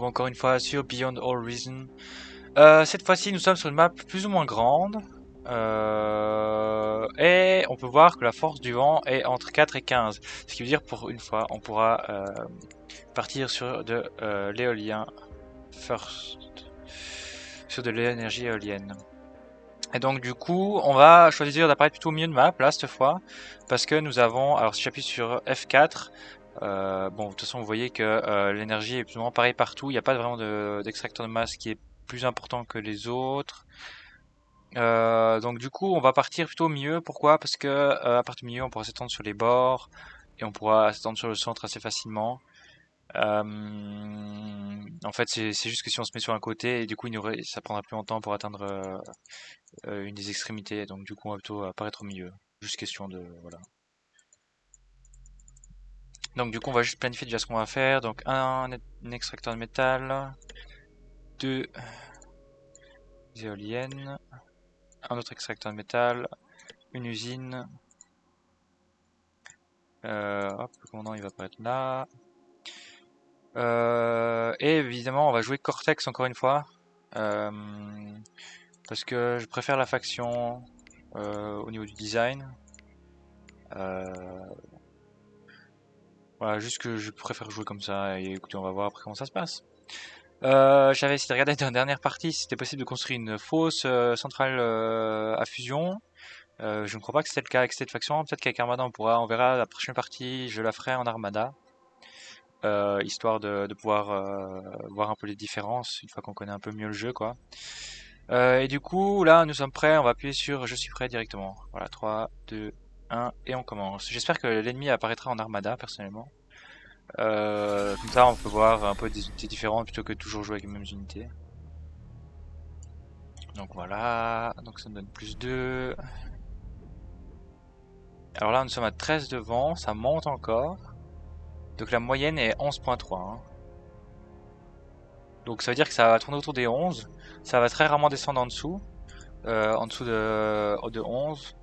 encore une fois sur Beyond All Reason. Cette fois-ci, nous sommes sur une map plus ou moins grande. Et on peut voir que la force du vent est entre 4 et 15. Ce qui veut dire pour une fois, on pourra partir sur de l'éolien first. Sur de l'énergie éolienne. Et donc du coup, on va choisir d'apparaître plutôt au milieu de map, là, cette fois. Parce que nous avons... Alors si j'appuie sur F4... bon, de toute façon, vous voyez que l'énergie est plus ou moins pareil partout. Il n'y a pas vraiment d'extracteur de masse qui est plus important que les autres. Donc du coup, on va partir plutôt au milieu. Pourquoi? Parce que à partir du milieu, on pourra s'étendre sur les bords et on pourra s'étendre sur le centre assez facilement. En fait, c'est juste que si on se met sur un côté, et du coup, ça prendra plus longtemps pour atteindre une des extrémités. Donc du coup, on va plutôt apparaître au milieu. Juste question de voilà. Donc du coup, on va juste planifier déjà ce qu'on va faire. Donc un extracteur de métal, 2 éoliennes, un autre extracteur de métal, une usine. Hop, le commandant il va apparaître là. Et évidemment, on va jouer Cortex encore une fois. Parce que je préfère la faction au niveau du design. Voilà, juste que je préfère jouer comme ça. Et écoutez, on va voir après comment ça se passe. J'avais essayé de regarder dans la dernière partie si c'était possible de construire une fausse centrale à fusion. Je ne crois pas que c'était le cas avec cette faction. Peut-être qu'avec Armada on verra la prochaine partie, je la ferai en Armada. Histoire de pouvoir voir un peu les différences une fois qu'on connaît un peu mieux le jeu quoi. Et du coup là nous sommes prêts, on va appuyer sur je suis prêt directement. Voilà, 3, 2, 1 et on commence. J'espère que l'ennemi apparaîtra en Armada personnellement. Comme ça on peut voir un peu des unités différentes plutôt que de toujours jouer avec les mêmes unités. Donc voilà, donc ça me donne plus 2. Alors là nous sommes à 13 de vent, ça monte encore. Donc la moyenne est 11.3 hein. Donc ça veut dire que ça va tourner autour des 11. Ça va très rarement descendre en dessous de 11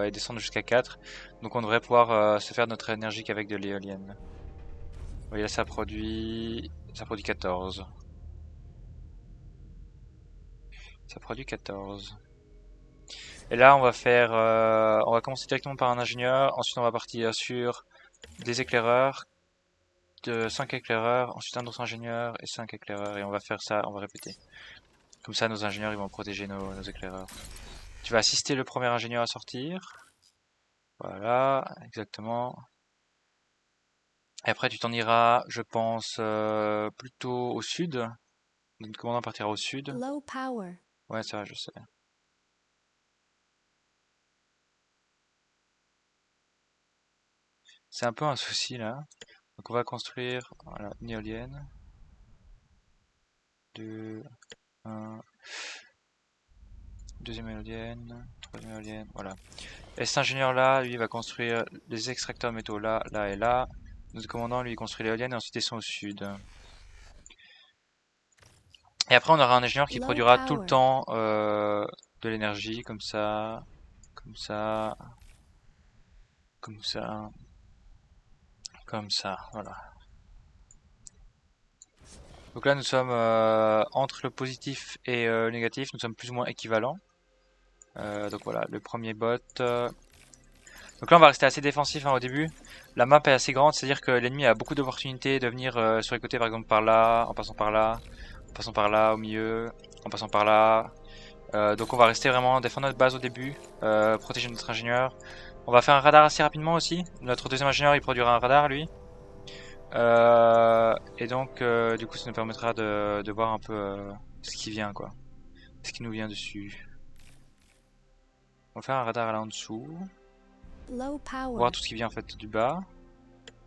et descendre jusqu'à 4. Donc on devrait pouvoir se faire notre énergie qu'avec de l'éolienne. Vous voyez là ça produit 14. Ça produit 14. Et là on va faire, on va commencer directement par un ingénieur. Ensuite on va partir sur des éclaireurs, de 5 éclaireurs, ensuite un autre ingénieur et 5 éclaireurs. Et on va faire ça, on va répéter. Comme ça nos ingénieurs ils vont protéger nos éclaireurs. Tu vas assister le premier ingénieur à sortir. Voilà, exactement. Et après, tu t'en iras, je pense, plutôt au sud. Le commandant partira au sud. Low power. Ouais, ça, je sais. C'est un peu un souci là. Donc on va construire voilà, une éolienne. 2, 1. Deuxième éolienne. Troisième éolienne. Voilà. Et cet ingénieur là, lui, va construire les extracteurs de métaux là, là et là. Notre commandant, lui, il construit l'éolienne et ensuite descend au sud. Et après, on aura un ingénieur qui Low produira tout le power. temps de l'énergie, comme ça, comme ça, comme ça, comme ça, voilà. Donc là, nous sommes entre le positif et le négatif, nous sommes plus ou moins équivalents. Donc voilà, le premier bot. Donc là, on va rester assez défensif hein, au début. La map est assez grande, c'est-à-dire que l'ennemi a beaucoup d'opportunités de venir sur les côtés, par exemple par là, en passant par là, en passant par là, au milieu, en passant par là. Donc on va rester vraiment défendre notre base au début, protéger notre ingénieur. On va faire un radar assez rapidement aussi. Notre deuxième ingénieur il produira un radar lui. Et donc du coup ça nous permettra de voir un peu ce qui vient quoi. Ce qui nous vient dessus. On va faire un radar là en dessous. Low Voir power. tout ce qui vient en fait du bas.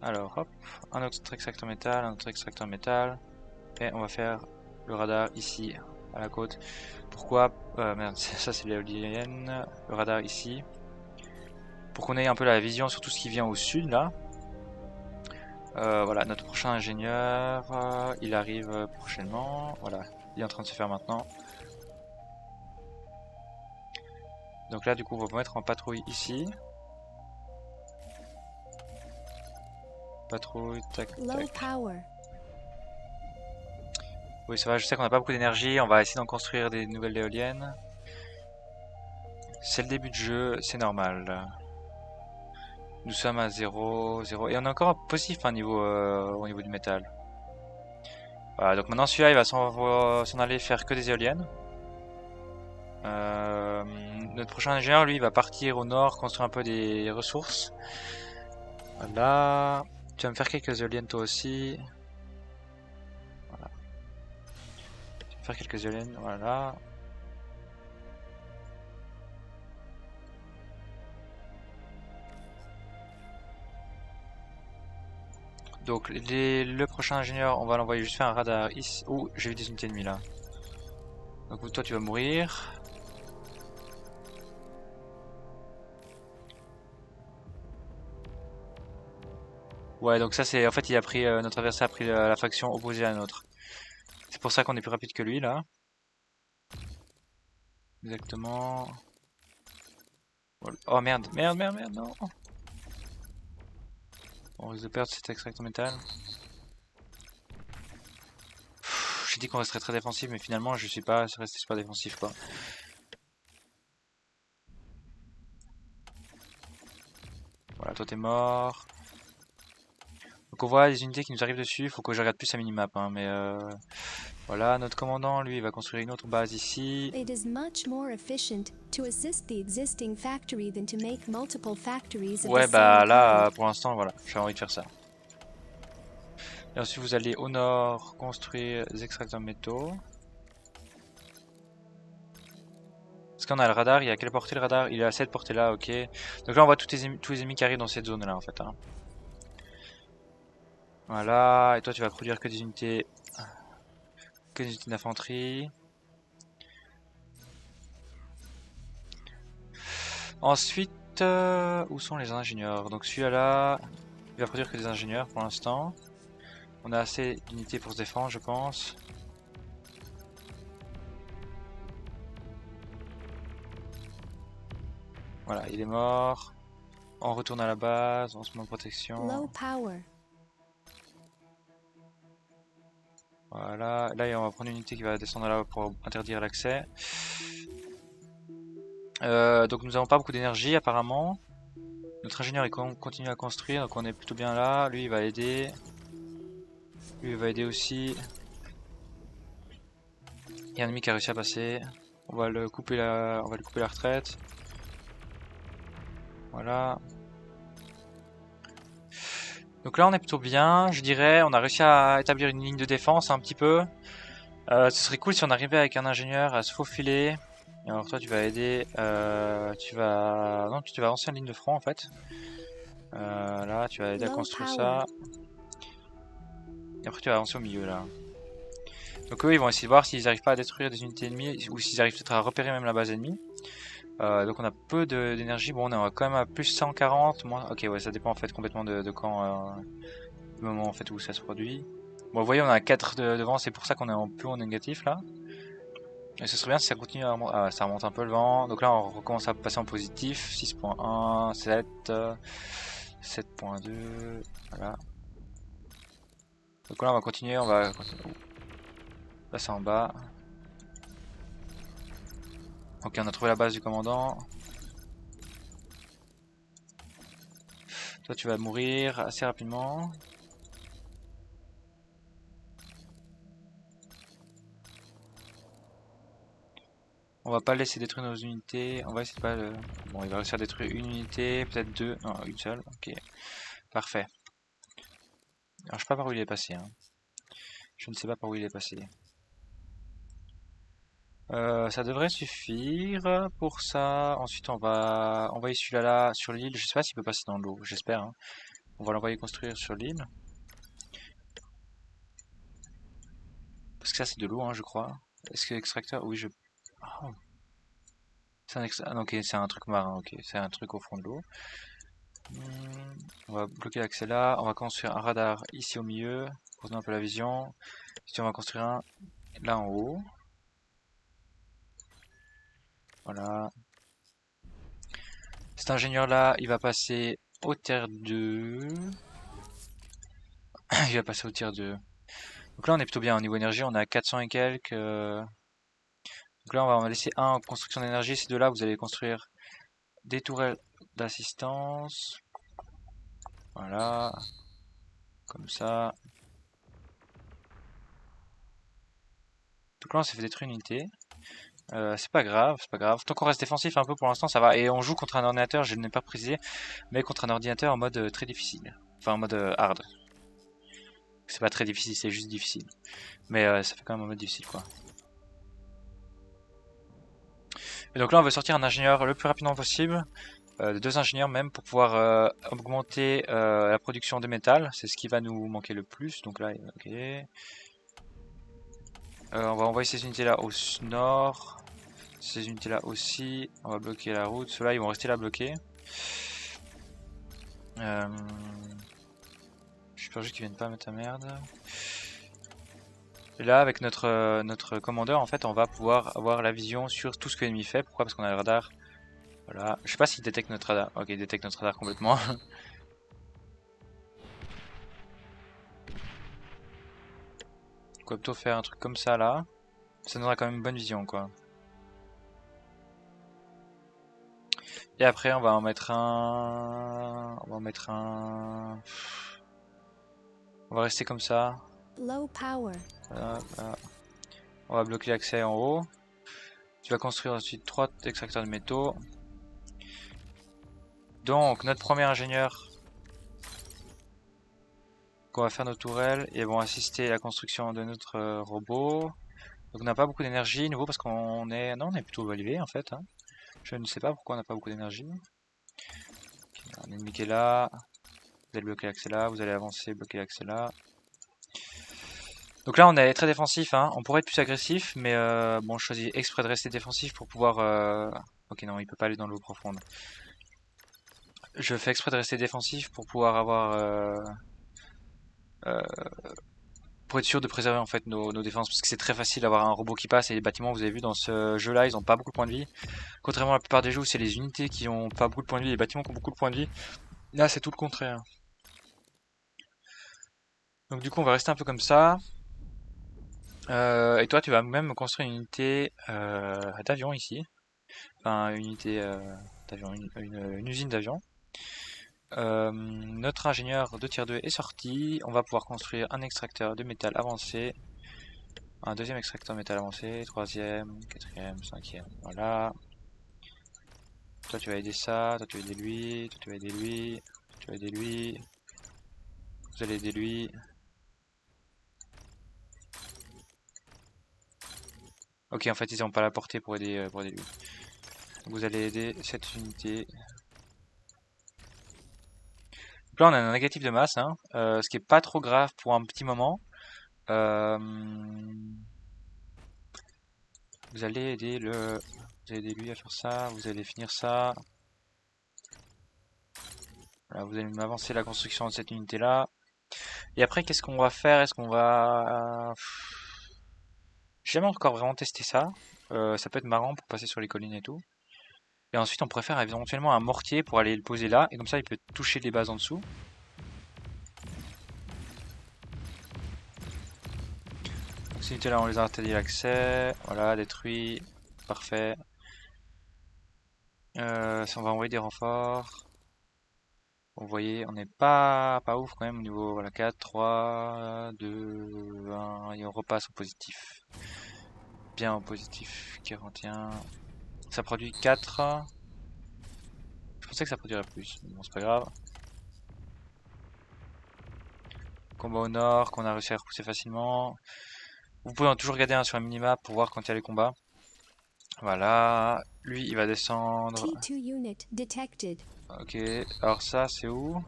Alors hop, un autre extracteur métal, un autre extracteur métal. Et on va faire le radar ici à la côte. Pourquoi merde, ça c'est l'éolienne. Le radar ici. Pour qu'on ait un peu la vision sur tout ce qui vient au sud là. Voilà, notre prochain ingénieur, il arrive prochainement. Voilà, il est en train de se faire maintenant. Donc là, du coup, on va vous mettre en patrouille ici. Patrouille, tac, Low tac. power. Oui, ça va, je sais qu'on n'a pas beaucoup d'énergie, on va essayer d'en construire des nouvelles éoliennes. C'est le début de jeu, c'est normal. Nous sommes à 0, 0, et on est encore positif hein, au niveau du métal. Voilà, donc maintenant celui-là il va s'en aller faire que des éoliennes. Notre prochain ingénieur, lui, il va partir au nord, construire un peu des ressources. Voilà. Tu vas me faire quelques éoliennes toi aussi. Voilà. Tu vas me faire quelques éoliennes, voilà. Donc le prochain ingénieur, on va l'envoyer juste faire un radar ici. Oh, j'ai vu des unités ennemies là. Donc toi tu vas mourir. Ouais, donc ça c'est en fait il a pris notre adversaire a pris la faction opposée à la nôtre. C'est pour ça qu'on est plus rapide que lui là. Exactement. Oh merde, merde, merde, merde, non. On risque de perdre cet extracteur métal. J'ai dit qu'on resterait très défensif, mais finalement je suis pas resté super défensif quoi. Voilà, toi t'es mort. Donc on voit les unités qui nous arrivent dessus, faut que je regarde plus la minimap hein, mais voilà, notre commandant lui il va construire une autre base ici. It is much more efficient to assist the existing factory than to make multiple factories of Ouais the bah same là kind. pour l'instant voilà, j'ai envie de faire ça. Et ensuite vous allez au nord construire des extracteurs de métaux. Est-ce qu'on a le radar? Il a quelle portée le radar? Il est à cette portée là, ok. Donc là on voit tous les ennemis qui arrivent dans cette zone là en fait. Hein. Voilà, et toi tu vas produire que des unités d'infanterie. Ensuite, où sont les ingénieurs? Donc celui-là là, il va produire que des ingénieurs pour l'instant. On a assez d'unités pour se défendre je pense. Voilà, il est mort. On retourne à la base, on se met en protection. Low power. Voilà, là on va prendre une unité qui va descendre là pour interdire l'accès. Donc nous n'avons pas beaucoup d'énergie apparemment. Notre ingénieur il continue à construire, donc on est plutôt bien là. Lui il va aider. Lui il va aider aussi. Il y a un ennemi qui a réussi à passer. On va lui couper la retraite. Voilà. Donc là on est plutôt bien, je dirais. On a réussi à établir une ligne de défense un petit peu. Ce serait cool si on arrivait avec un ingénieur à se faufiler. Alors toi tu vas aider, non tu vas avancer en ligne de front en fait. Là tu vas aider à Low construire power. ça. Et après tu vas avancer au milieu là. Donc eux ils vont essayer de voir s'ils arrivent pas à détruire des unités ennemies ou s'ils arrivent peut-être à repérer même la base ennemie. Donc on a peu d'énergie, bon on est quand même à plus 140, moins... ok ouais ça dépend en fait complètement de quand, du moment en fait où ça se produit. Bon vous voyez on a 4 devant, c'est pour ça qu'on est en plus en négatif là. Et ce serait bien si ça continue à remonter. Ah, ça remonte un peu le vent. Donc là, on recommence à passer en positif. 6.1, 7, 7.2. Voilà. Donc là, on va continuer. On va passer en bas. Ok, on a trouvé la base du commandant. Toi, tu vas mourir assez rapidement. On va pas laisser détruire nos unités. On va essayer de pas le... Bon, il va réussir à détruire une unité, peut-être deux. Non, une seule. Ok, parfait. Alors, je sais pas par où il est passé. Hein. Je ne sais pas par où il est passé. Ça devrait suffire pour ça. Ensuite, on va envoyer celui-là là sur l'île. Je sais pas s'il peut passer dans l'eau. J'espère. Hein. On va l'envoyer construire sur l'île. Parce que ça, c'est de l'eau, hein, je crois. Est-ce que l'extracteur... Oui, je... Oh. C'est un ah, ok, c'est un truc marin. Ok, c'est un truc au fond de l'eau. On va bloquer l'accès là. On va construire un radar ici au milieu pour donner un peu la vision. Ici, on va construire un là en haut. Voilà. Cet ingénieur là, il va passer au tier 2. Il va passer au tier 2. Donc là on est plutôt bien au niveau énergie, on est à 400 et quelques. Donc là on va laisser un en construction d'énergie, ces deux-là vous allez construire des tourelles d'assistance. Voilà. Comme ça. Donc là on s'est fait détruire une unité. C'est pas grave, c'est pas grave. Tant qu'on reste défensif un peu pour l'instant ça va. Et on joue contre un ordinateur, je ne l'ai pas précisé, mais contre un ordinateur en mode très difficile. Enfin en mode hard. C'est pas très difficile, c'est juste difficile. Mais ça fait quand même un mode difficile quoi. Et donc là on veut sortir un ingénieur le plus rapidement possible. 2 ingénieurs même pour pouvoir augmenter la production de métal. C'est ce qui va nous manquer le plus. Donc là, ok. On va envoyer ces unités là au nord. Ces unités là aussi. On va bloquer la route. Ceux-là ils vont rester là bloqués. J'espère juste qu'ils viennent pas mettre la merde. Et là avec notre commandeur en fait on va pouvoir avoir la vision sur tout ce que l'ennemi fait. Pourquoi? Parce qu'on a le radar. Voilà. Je sais pas s'il détecte notre radar. Ok, il détecte notre radar complètement. On va plutôt faire un truc comme ça là. Ça nous donnera quand même une bonne vision quoi. Et après on va en mettre un. On va en mettre un. On va rester comme ça. Low power. Voilà, voilà. On va bloquer l'accès en haut. Tu vas construire ensuite 3 extracteurs de métaux. Donc notre premier ingénieur. On va faire nos tourelles et vont assister à la construction de notre robot. Donc on n'a pas beaucoup d'énergie nouveau parce qu'on est. Non on est plutôt élevé en fait. Hein. Je ne sais pas pourquoi on n'a pas beaucoup d'énergie. Okay, un ennemi qui est là. Vous allez bloquer l'accès là, vous allez avancer, bloquer l'accès là. Donc là on est très défensif, hein. On pourrait être plus agressif, mais bon je choisis exprès de rester défensif pour pouvoir... Ok non, il peut pas aller dans l'eau profonde. Je fais exprès de rester défensif pour pouvoir avoir... pour être sûr de préserver en fait nos défenses, parce que c'est très facile d'avoir un robot qui passe, et les bâtiments vous avez vu dans ce jeu là, ils ont pas beaucoup de points de vie. Contrairement à la plupart des jeux où c'est les unités qui ont pas beaucoup de points de vie, les bâtiments qui ont beaucoup de points de vie. Là c'est tout le contraire. Donc du coup on va rester un peu comme ça. Et toi, tu vas même construire une unité d'avion ici. Enfin, une unité d'avion, une usine d'avion. Notre ingénieur de tier 2 est sorti. On va pouvoir construire un extracteur de métal avancé. Un deuxième extracteur de métal avancé. Troisième, quatrième, cinquième. Voilà. Toi, tu vas aider ça. Toi, tu vas aider lui. Toi, tu vas aider lui. Tu vas aider lui. Vous allez aider lui. Ok, en fait, ils n'ont pas la portée pour aider lui. Donc, vous allez aider cette unité. Donc là on a un négatif de masse, hein, ce qui est pas trop grave pour un petit moment. Euh, vous allez aider lui à faire ça, vous allez finir ça. Voilà, vous allez m'avancer la construction de cette unité là. Et après qu'est-ce qu'on va faire? Est-ce qu'on va... J'ai jamais encore vraiment testé ça. Ça peut être marrant pour passer sur les collines et tout. Et ensuite on pourrait faire éventuellement un mortier pour aller le poser là. Et comme ça il peut toucher les bases en dessous. Ces unités là on les a interdit l'accès. Voilà, détruit. Parfait. On va envoyer des renforts. Vous voyez, on n'est pas ouf quand même au niveau voilà, 4, 3, 2, 1, et on repasse au positif. Bien au positif, 41. Ça produit 4. Je pensais que ça produirait plus, mais bon c'est pas grave. Combat au nord, qu'on a réussi à repousser facilement. Vous pouvez toujours regarder sur un minimap pour voir quand il y a les combats. Voilà, lui il va descendre. T2 unit detected. Ok, alors ça c'est où?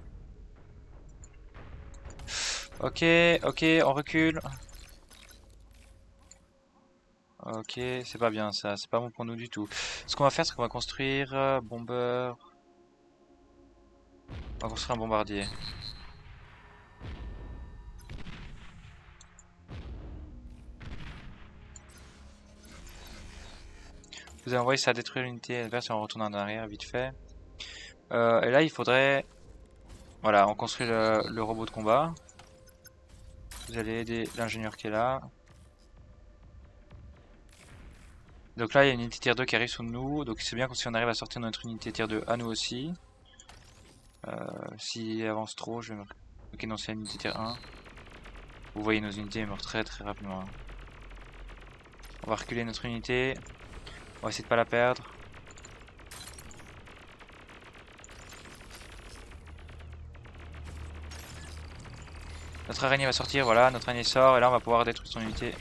Ok, ok, on recule. Ok, c'est pas bien ça, c'est pas bon pour nous du tout. Ce qu'on va faire, c'est qu'on va construire bomber. On va construire un bombardier. Vous avez envoyé ça à détruire l'unité adverse et on retourne en arrière vite fait. Et là, il faudrait... Voilà, on construit le robot de combat. vous allez aider l'ingénieur qui est là. Donc là, il y a une unité tier 2 qui arrive sur nous. Donc c'est bien que si on arrive à sortir notre unité tier 2 à nous aussi. S'il avance trop, je vais me... Ok, non, c'est une unité tier 1. Vous voyez, nos unités meurent très rapidement. On va reculer notre unité. On va essayer de pas la perdre. Notre araignée va sortir, voilà, notre araignée sort et là on va pouvoir détruire son unité.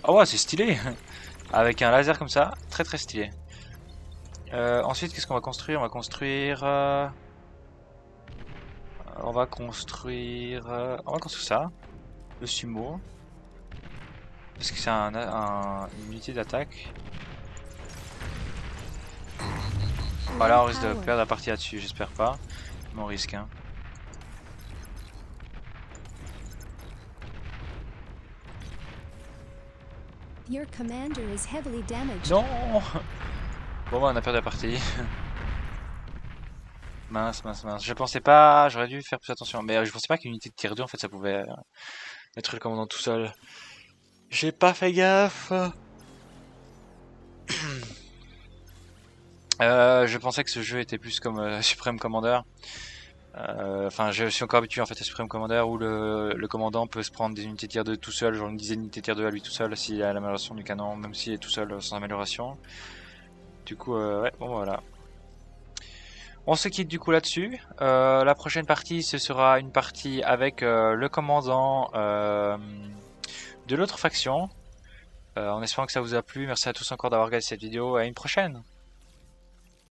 Oh ouais, c'est stylé. Avec un laser comme ça, très stylé. Ensuite, qu'est-ce qu'on va construire? On va construire... on va construire ça. Le sumo. Parce que c'est une unité d'attaque. Voilà, on risque de perdre la partie là-dessus, j'espère pas. Mais on risque, hein. Your commander is heavily damaged. Non. Bon bah on a perdu la partie. Mince. Je pensais pas, j'aurais dû faire plus attention. Mais je pensais pas qu'une unité de tier 2 en fait ça pouvait être le commandant tout seul. J'ai pas fait gaffe. Je pensais que ce jeu était plus comme Supreme Commander. Enfin, je suis encore habitué en fait à Supreme Commander où le commandant peut se prendre des unités tier 2 tout seul, genre une dizaine d'unités tier 2 à lui tout seul s'il a l'amélioration du canon, même s'il est tout seul sans amélioration. Du coup, ouais, bon voilà. On se quitte du coup là-dessus. La prochaine partie, ce sera une partie avec le commandant de l'autre faction. En espérant que ça vous a plu. Merci à tous encore d'avoir regardé cette vidéo. À une prochaine.